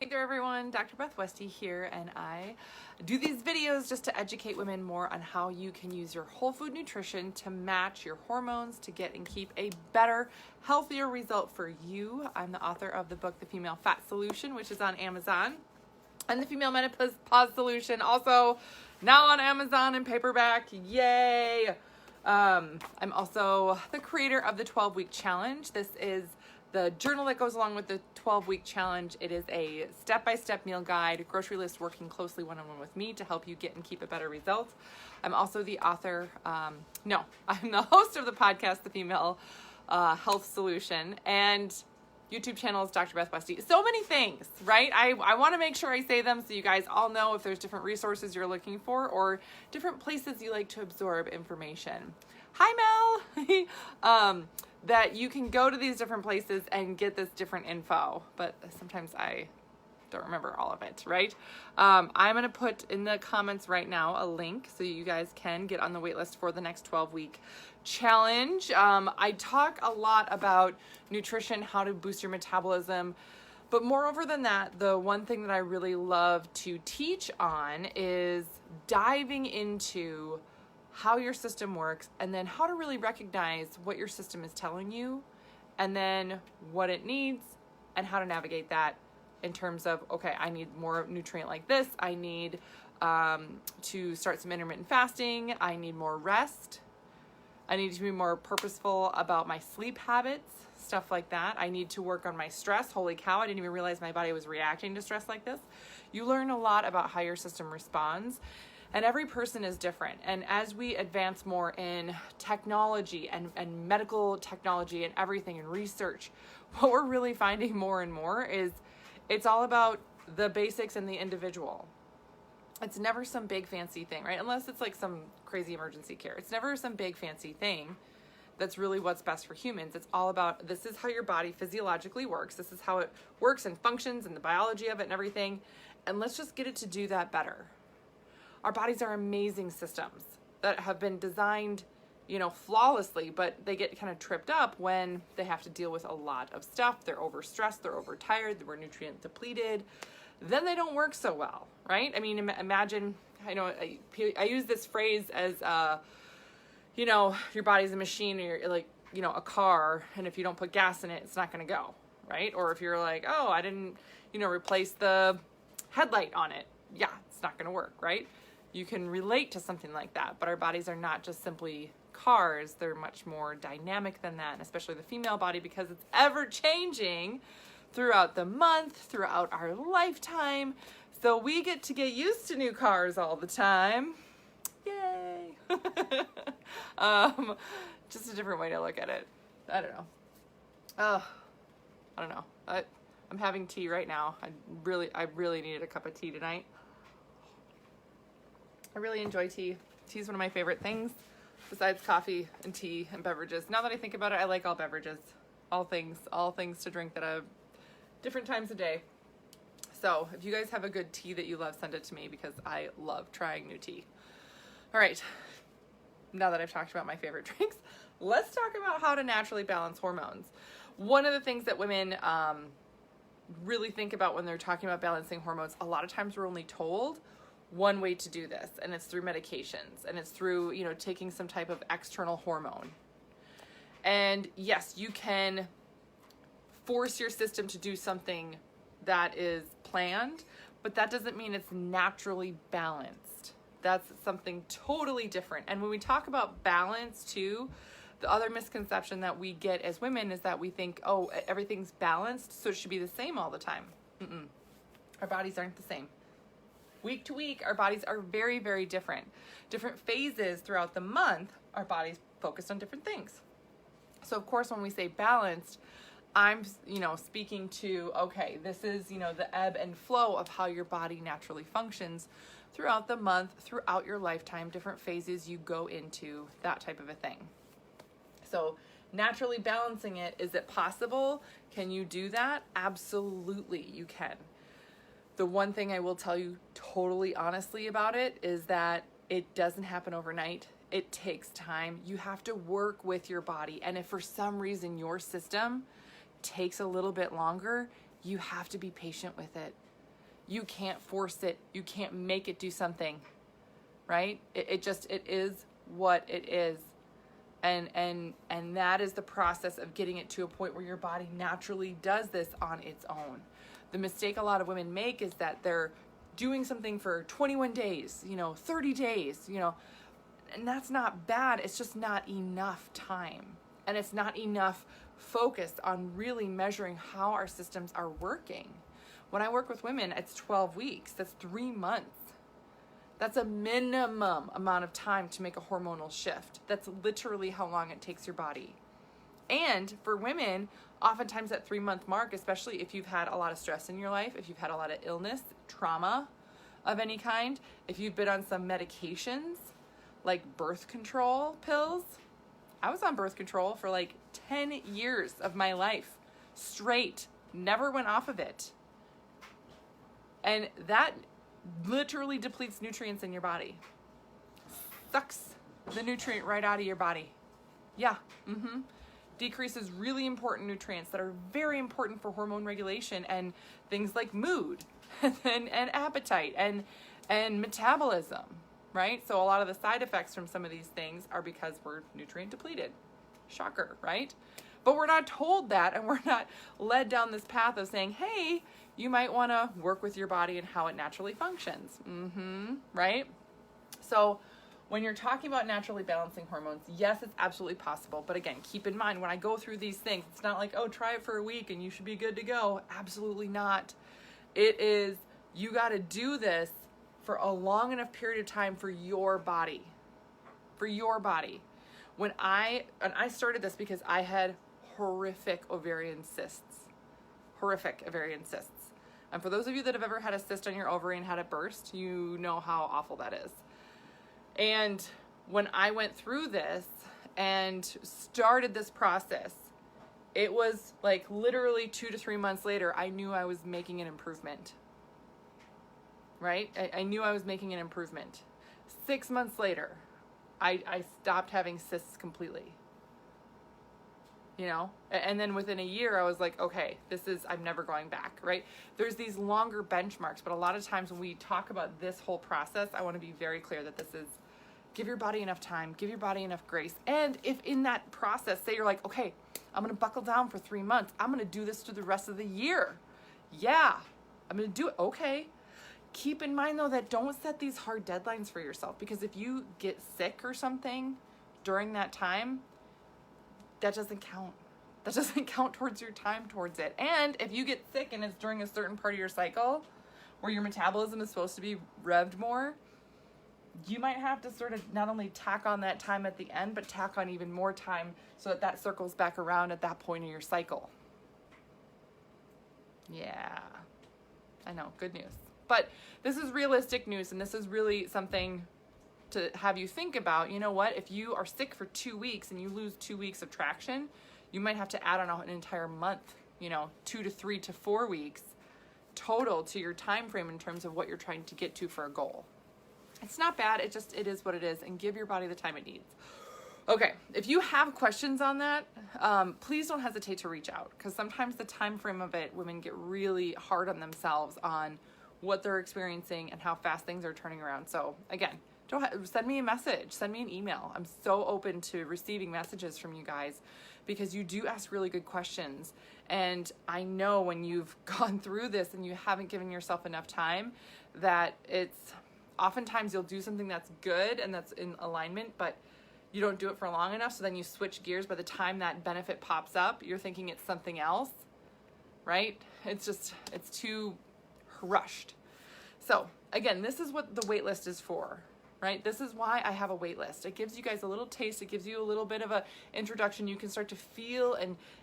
Hey there everyone, Dr. Beth Westy here, and I do these videos just to educate women more on how you can use your whole food nutrition to match your hormones to get and keep a better, healthier result for you. I'm the author of the book, The Female Fat Solution, which is on Amazon, and The Female Menopause Solution, also now on Amazon in paperback. Yay! I'm also the creator of the 12-week challenge. This is the journal that goes along with the 12-week challenge. It is a step-by-step meal guide, grocery list, working closely one-on-one with me to help you get and keep a better result. I'm also the author, I'm the host of the podcast, The Female Health Solution, and YouTube channel is Dr. Beth Westy. So many things, right? I want to make sure I say them so you guys all know if there's different resources you're looking for or different places you like to absorb information. Hi, Mel! That you can go to these different places and get this different info, but sometimes I don't remember all of it, right? I'm going to put in the comments right now a link so you guys can get on the wait list for the next 12-week challenge. I talk a lot about nutrition, how to boost your metabolism, but moreover than that, the one thing that I really love to teach on is diving into how your system works, and then how to really recognize what your system is telling you, and then what it needs, and how to navigate that in terms of, okay, I need more nutrient like this, I need to start some intermittent fasting, I need more rest, I need to be more purposeful about my sleep habits, stuff like that. I need to work on my stress. Holy cow, I didn't even realize my body was reacting to stress like this. You learn a lot about how your system responds. And every person is different. And as we advance more in technology and medical technology and everything and research, what we're really finding more and more is it's all about the basics and the individual. It's never some big fancy thing, right? Unless it's like some crazy emergency care. It's never some big fancy thing that's really what's best for humans. It's all about, this is how your body physiologically works. This is how it works and functions and the biology of it and everything. And let's just get it to do that better. Our bodies are amazing systems that have been designed, flawlessly, but they get kind of tripped up when they have to deal with a lot of stuff. They're overstressed, they're overtired, they're nutrient depleted. Then they don't work so well, right? I mean, imagine, I use this phrase as, your body's a machine, or you're like, a car, and if you don't put gas in it, it's not going to go, right? Or if you're like, oh, I didn't, replace the headlight on it. Yeah, it's not going to work, right? You can relate to something like that, but our bodies are not just simply cars. They're much more dynamic than that, and especially the female body, because it's ever changing throughout the month, throughout our lifetime. So we get to get used to new cars all the time. Yay! Just a different way to look at it. I don't know. I'm having tea right now. I really needed a cup of tea tonight. I really enjoy tea. Tea is one of my favorite things besides coffee and tea and beverages. Now that I think about it, I like all beverages, all things to drink that have different times of day. So if you guys have a good tea that you love, send it to me, because I love trying new tea. All right, now that I've talked about my favorite drinks, let's talk about how to naturally balance hormones. One of the things that women really think about when they're talking about balancing hormones, a lot of times we're only told one way to do this, and it's through medications, and it's through, taking some type of external hormone. And yes, you can force your system to do something that is planned, but that doesn't mean it's naturally balanced. That's something totally different. And when we talk about balance too, the other misconception that we get as women is that we think, oh, everything's balanced, so it should be the same all the time. Our bodies aren't the same. Week to week, our bodies are very, very different. Different phases throughout the month, our bodies focused on different things. So of course, when we say balanced, I'm, speaking to, okay, this is, the ebb and flow of how your body naturally functions throughout the month, throughout your lifetime, different phases you go into, that type of a thing. So naturally balancing it, is it possible? Can you do that? Absolutely, you can. The one thing I will tell you totally honestly about it is that it doesn't happen overnight. It takes time. You have to work with your body. And if for some reason your system takes a little bit longer, You have to be patient with it. You can't force it. You can't make it do something, right? It is what it is. And that is the process of getting it to a point where your body naturally does this on its own. The mistake a lot of women make is that they're doing something for 21 days, 30 days, and that's not bad. It's just not enough time. And it's not enough focus on really measuring how our systems are working. When I work with women, it's 12 weeks. That's 3 months. That's a minimum amount of time to make a hormonal shift. That's literally how long it takes your body. And for women, oftentimes that 3-month mark, especially if you've had a lot of stress in your life, if you've had a lot of illness, trauma of any kind, if you've been on some medications like birth control pills. I was on birth control for like 10 years of my life straight, never went off of it. And that literally depletes nutrients in your body. Sucks the nutrient right out of your body. Yeah. Decreases really important nutrients that are very important for hormone regulation and things like mood and appetite and metabolism, right? So a lot of the side effects from some of these things are because we're nutrient depleted. Shocker, right? But we're not told that, and we're not led down this path of saying, hey, you might want to work with your body and how it naturally functions. Right? So when you're talking about naturally balancing hormones, yes, it's absolutely possible. But again, keep in mind, when I go through these things, it's not like, oh, try it for a week and you should be good to go. Absolutely not. It is, you got to do this for a long enough period of time for your body. For your body. When I started this because I had horrific ovarian cysts. Horrific ovarian cysts. And for those of you that have ever had a cyst on your ovary and had it burst, you know how awful that is. And when I went through this and started this process, it was like literally 2 to 3 months later, I knew I was making an improvement. Right? I knew I was making an improvement. 6 months later, I stopped having cysts completely. And then within a year, I was like, okay, I'm never going back, right? There's these longer benchmarks, but a lot of times when we talk about this whole process, I want to be very clear that this is, give your body enough time, give your body enough grace. And if in that process, say you're like, okay, I'm going to buckle down for 3 months. I'm going to do this through the rest of the year. Yeah, I'm going to do it. Okay. Keep in mind though, that don't set these hard deadlines for yourself, because if you get sick or something during that time, that doesn't count. That doesn't count towards your time towards it. And if you get sick and it's during a certain part of your cycle where your metabolism is supposed to be revved more, you might have to sort of not only tack on that time at the end, but tack on even more time so that circles back around at that point in your cycle. Yeah, I know, good news. But this is realistic news, and this is really something to have you think about. You know what? If you are sick for 2 weeks and you lose 2 weeks of traction, you might have to add on an entire month, 2 to 3 to 4 weeks total to your time frame in terms of what you're trying to get to for a goal. It's not bad. It is what it is, and give your body the time it needs. Okay, if you have questions on that, please don't hesitate to reach out, because sometimes the time frame of it, women get really hard on themselves on what they're experiencing and how fast things are turning around. So again, send me a message, send me an email. I'm so open to receiving messages from you guys, because you do ask really good questions. And I know when you've gone through this and you haven't given yourself enough time, that it's oftentimes you'll do something that's good and that's in alignment, but you don't do it for long enough. So then you switch gears. By the time that benefit pops up, you're thinking it's something else, right? It's too rushed. So again, this is what the waitlist is for, right? This is why I have a waitlist. It gives you guys a little taste. It gives you a little bit of a introduction. You can start to feel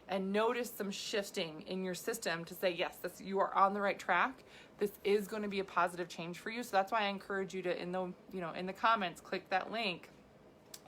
and notice some shifting in your system to say, yes, you are on the right track. This is going to be a positive change for you. So that's why I encourage you to, in the comments, click that link,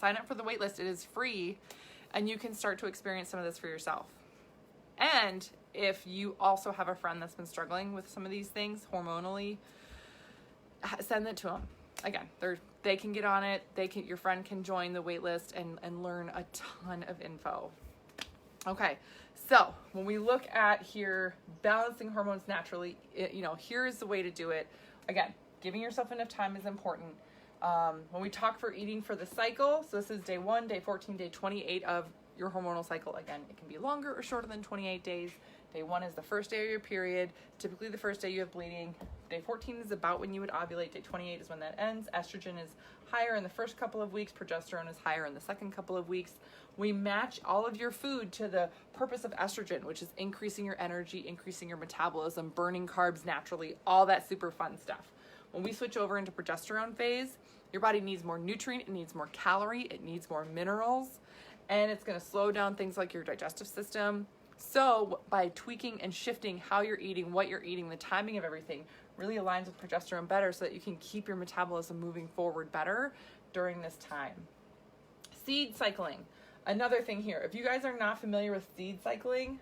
sign up for the waitlist. It is free, and you can start to experience some of this for yourself. And if you also have a friend that's been struggling with some of these things hormonally, send it to them. Again, they can get on it. Your friend can join the waitlist and learn a ton of info. Okay, So when we look at here, balancing hormones naturally, here's the way to do it. Again, giving yourself enough time is important. When we talk for eating for the cycle, so this is day 1, day 14, day 28 of your hormonal cycle. Again, it can be longer or shorter than 28 days. Day 1 is the first day of your period. Typically the first day you have bleeding. Day 14 is about when you would ovulate. Day 28 is when that ends. Estrogen is higher in the first couple of weeks. Progesterone is higher in the second couple of weeks. We match all of your food to the purpose of estrogen, which is increasing your energy, increasing your metabolism, burning carbs naturally, all that super fun stuff. When we switch over into progesterone phase, your body needs more nutrient, it needs more calorie, it needs more minerals, and it's going to slow down things like your digestive system. So by tweaking and shifting how you're eating, what you're eating, the timing of everything really aligns with progesterone better so that you can keep your metabolism moving forward better during this time. Seed cycling. Another thing here, if you guys are not familiar with seed cycling,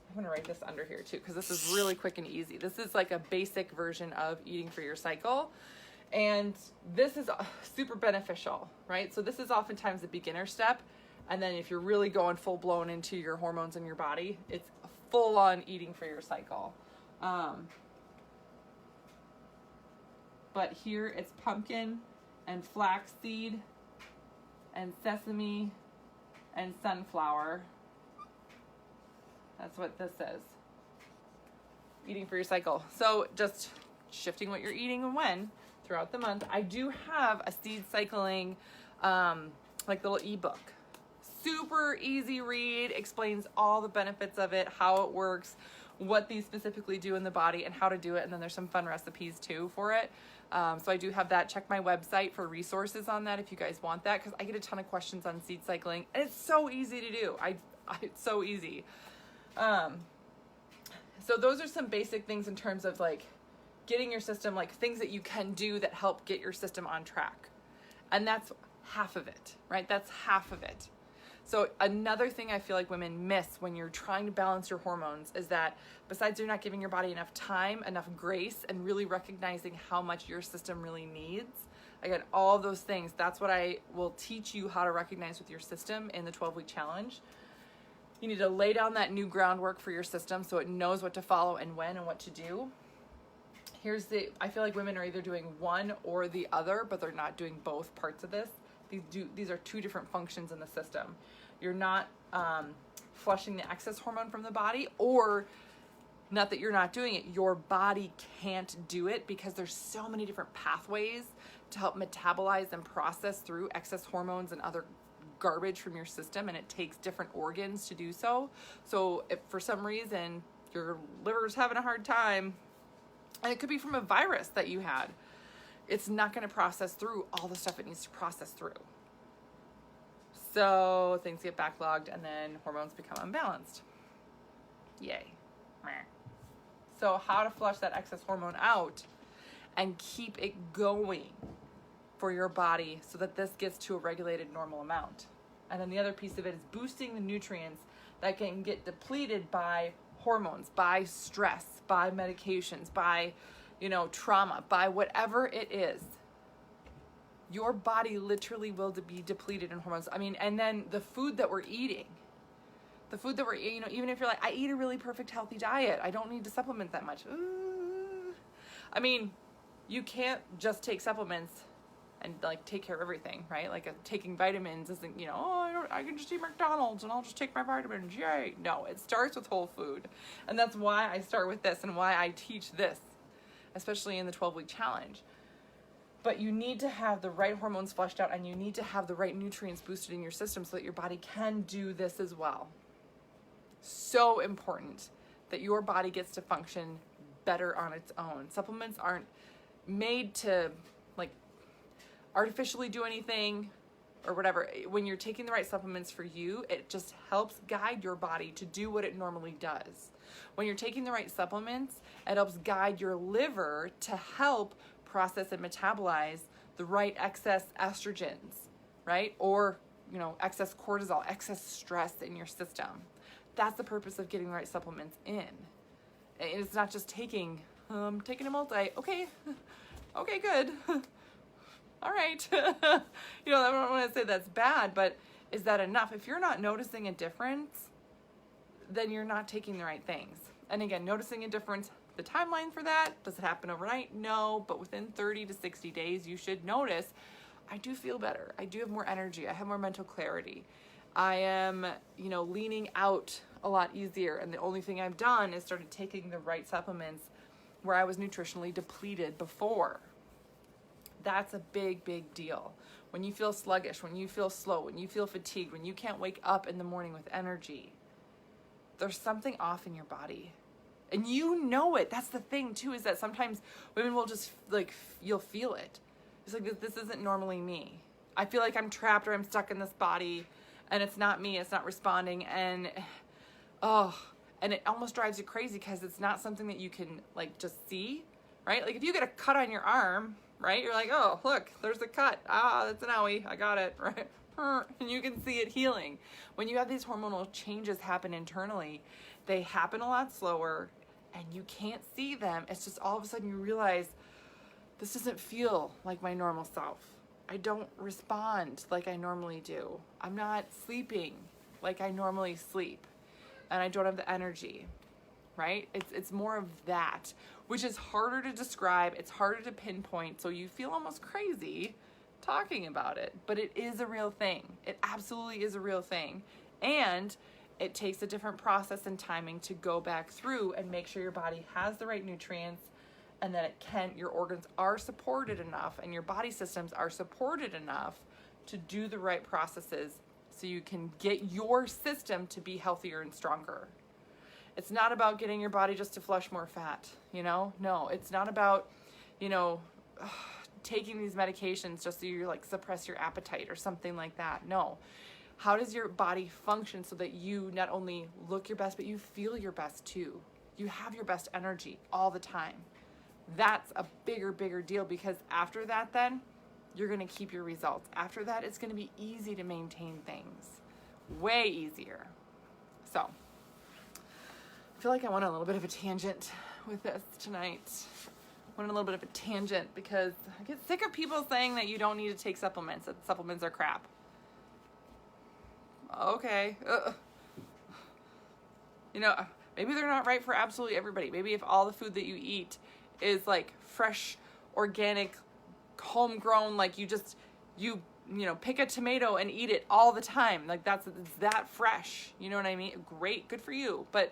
I'm going to write this under here too because this is really quick and easy. This is like a basic version of eating for your cycle. And this is super beneficial, right? So this is oftentimes a beginner step. And then if you're really going full blown into your hormones in your body, it's full on eating for your cycle. But here it's pumpkin and flaxseed and sesame and sunflower. That's what this is. Eating for your cycle. So just shifting what you're eating and when throughout the month. I do have a seed cycling little ebook. Super easy read, explains all the benefits of it, how it works, what these specifically do in the body, and how to do it. And then there's some fun recipes too for it. So I do have that. Check my website for resources on that if you guys want that, because I get a ton of questions on seed cycling, and it's so easy to do. It's so easy. So those are some basic things in terms of like getting your system, like things that you can do that help get your system on track. And that's half of it, right? That's half of it. So another thing I feel like women miss when you're trying to balance your hormones is that besides you're not giving your body enough time, enough grace, and really recognizing how much your system really needs, again, all those things, that's what I will teach you how to recognize with your system in the 12-week challenge. You need to lay down that new groundwork for your system so it knows what to follow and when and what to do. I feel like women are either doing one or the other, but they're not doing both parts of this. These are two different functions in the system. You're not flushing the excess hormone from the body, or not that you're not doing it, your body can't do it because there's so many different pathways to help metabolize and process through excess hormones and other garbage from your system, and it takes different organs to do so. So if for some reason your liver's having a hard time, and it could be from a virus that you had, it's not going to process through all the stuff it needs to process through. So things get backlogged and then hormones become unbalanced. Yay. So how to flush that excess hormone out and keep it going for your body so that this gets to a regulated normal amount. And then the other piece of it is boosting the nutrients that can get depleted by hormones, by stress, by medications, by, trauma, by whatever it is. Your body literally will be depleted in hormones. And then the food that we're eating, even if you're like, I eat a really perfect healthy diet, I don't need to supplement that much. You can't just take supplements and take care of everything, right? Taking vitamins isn't, I can just eat McDonald's and I'll just take my vitamins, yay. No, it starts with whole food. And that's why I start with this and why I teach this, especially in the 12-week challenge. But you need to have the right hormones flushed out, and you need to have the right nutrients boosted in your system so that your body can do this as well. So important that your body gets to function better on its own. Supplements aren't made to artificially do anything or whatever. When you're taking the right supplements for you, it just helps guide your body to do what it normally does. When you're taking the right supplements, it helps guide your liver to help process and metabolize the right excess estrogens, right? Or, excess cortisol, excess stress in your system. That's the purpose of getting the right supplements in. It's not just taking a multi, okay, good. All right. I don't want to say that's bad, but is that enough? If you're not noticing a difference, then you're not taking the right things. And again, noticing a difference, the timeline for that, does it happen overnight? No, but within 30 to 60 days, you should notice, I do feel better. I do have more energy. I have more mental clarity. I am, leaning out a lot easier. And the only thing I've done is started taking the right supplements where I was nutritionally depleted before. That's a big, big deal. When you feel sluggish, when you feel slow, when you feel fatigued, when you can't wake up in the morning with energy, there's something off in your body. And you know it. That's the thing too, is that sometimes women will just you'll feel it. It's like, this isn't normally me. I feel like I'm trapped or I'm stuck in this body and it's not me. It's not responding. And, and it almost drives you crazy because it's not something that you can just see, right? Like if you get a cut on your arm, right? You're like, oh, look, there's a cut. That's an owie. I got it, right? And you can see it healing. When you have these hormonal changes happen internally, they happen a lot slower and you can't see them. It's just all of a sudden you realize this doesn't feel like my normal self. I don't respond like I normally do. I'm not sleeping like I normally sleep. And I don't have the energy, right? It's more of that, which is harder to describe. It's harder to pinpoint. So you feel almost crazy talking about it, but it is a real thing. It absolutely is a real thing. And it takes a different process and timing to go back through and make sure your body has the right nutrients and that your organs are supported enough and your body systems are supported enough to do the right processes so you can get your system to be healthier and stronger. It's not about getting your body just to flush more fat, No, it's not about, taking these medications just so you suppress your appetite or something like that. No. How does your body function so that you not only look your best, but you feel your best too? You have your best energy all the time. That's a bigger deal because after that, then you're going to keep your results. After that, it's going to be easy to maintain things. Way easier. So, I feel like I went on a little bit of a tangent with this tonight. Went on a little bit of a tangent because I get sick of people saying that you don't need to take supplements, that supplements are crap. Okay. Maybe they're not right for absolutely everybody. Maybe if all the food that you eat is fresh, organic, homegrown, you pick a tomato and eat it all the time. It's that fresh. You know what I mean? Great. Good for you. But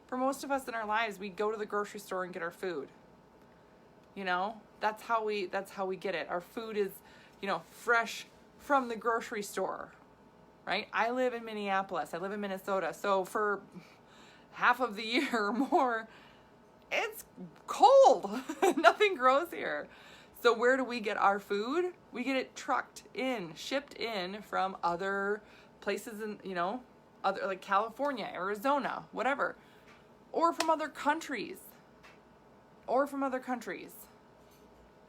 for most of us in our lives, we go to the grocery store and get our food. That's how we get it. Our food is, fresh from the grocery store, right? I live in Minneapolis. I live in Minnesota. So for half of the year or more, it's cold. Nothing grows here. So where do we get our food? We get it shipped in from other places in, other like California, Arizona, whatever, or from other countries.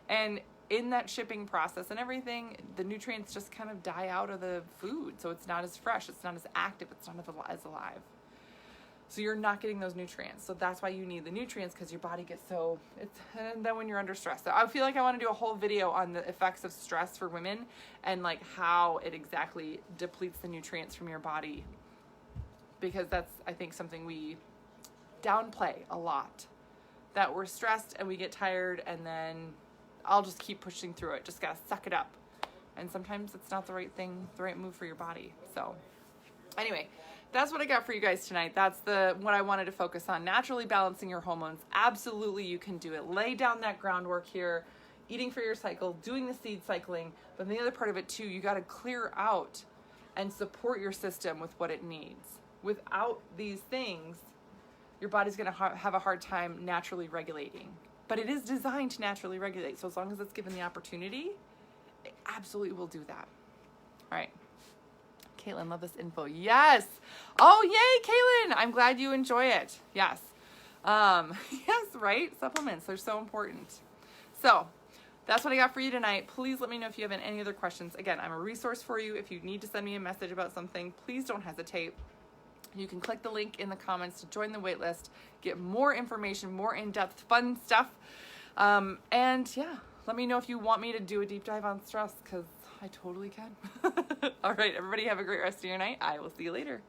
And in that shipping process and everything, the nutrients just kind of die out of the food. So it's not as fresh, it's not as active, it's not as alive. So you're not getting those nutrients. So that's why you need the nutrients, because your body gets and then when you're under stress. So I feel like I want to do a whole video on the effects of stress for women and how it exactly depletes the nutrients from your body. Because that's, I think, something we downplay a lot. That we're stressed and we get tired and then I'll just keep pushing through it. Just gotta suck it up. And sometimes it's not the right move for your body. So anyway, that's what I got for you guys tonight. That's what I wanted to focus on. Naturally balancing your hormones. Absolutely, you can do it. Lay down that groundwork here. Eating for your cycle, doing the seed cycling. But the other part of it too, you gotta clear out and support your system with what it needs. Without these things, your body's going to have a hard time naturally regulating. But it is designed to naturally regulate. So as long as it's given the opportunity, it absolutely will do that. All right. Caitlin, love this info. Yes. Oh, yay, Caitlin. I'm glad you enjoy it. Yes. Yes, right? Supplements. They're so important. So that's what I got for you tonight. Please let me know if you have any other questions. Again, I'm a resource for you. If you need to send me a message about something, please don't hesitate. You can click the link in the comments to join the waitlist, get more information, more in-depth fun stuff. And yeah, let me know if you want me to do a deep dive on stress, because I totally can. All right, everybody have a great rest of your night. I will see you later.